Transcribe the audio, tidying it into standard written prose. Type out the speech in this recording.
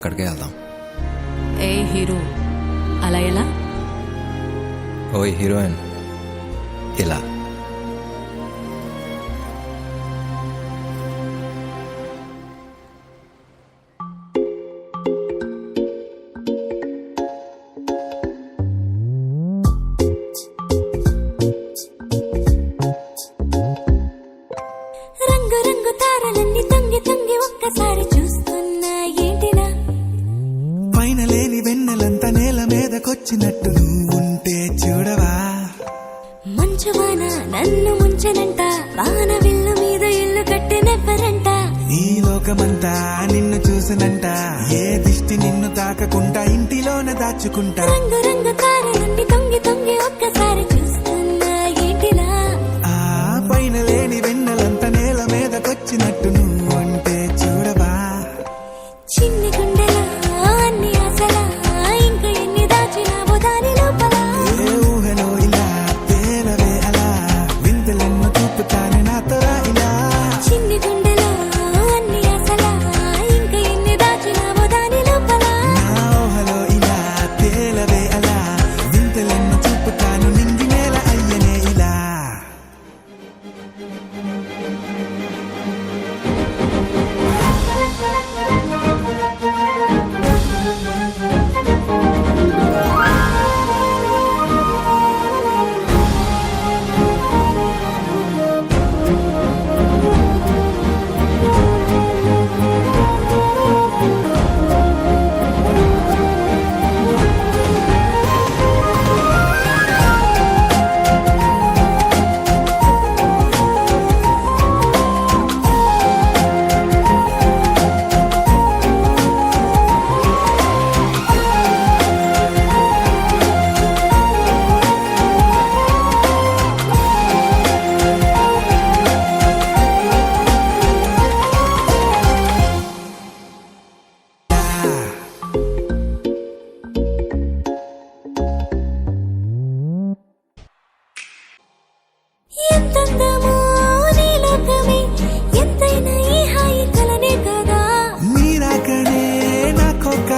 అక్కడికే వెళ్దాం. ఏ హీరో అలా ఎలా? ఓయ్ హీరోయిన్ ఇలా. రంగు రంగు తారలన్నీ తొంగి తొంగి ఒక్కసారి చూస్తున్నా ఏంటిలా? పైన లేని వెన్నెలంతా నేల మీదకొచ్చినట్టు నువ్వుంటే చూడవా? మంచువాన నన్ను ముంచనంట, వాన విల్లు మీద ఇల్లు కట్టినెవ్వరంట. ఈ లోకమంతా నిన్ను చూసినంట, ఏ దిష్టి నిన్ను తాకకుండా ఇంటిలోన దాచుకుంటా. రంగు రంగు తారలన్నీ తొంగి తొంగి ఒక్కసారి చూస్తున్నా ఏంటిలా? ఆ పైన లేని వెన్నెలంతా నేల మీదకొచ్చినట్టు నువ్వుంటే చూడవా? చిన్ని గుండెలా అన్ని ఆశలా, ఇంకా ఎన్ని దాచినావో దాని లోపల. ఏ ఊహలో ఇలా తేలవే అలా, వింతలెన్నో చూపుతానే నాతో రా ఇలా. చిన్ని గుండెలో అన్ని ఆశలా, ఇంకా ఎన్ని దాచినావో దాని లోపల. నా ఊహలో ఇలా తేలవే అలా, వింతలెన్నో చూపుతాను నింగి నేల అయ్యనే ఇలా. ఎంతందమో నీ లోకమే, ఎంతైనా ఈ హాయి కలనే కదా. నీరాకనే నాకొక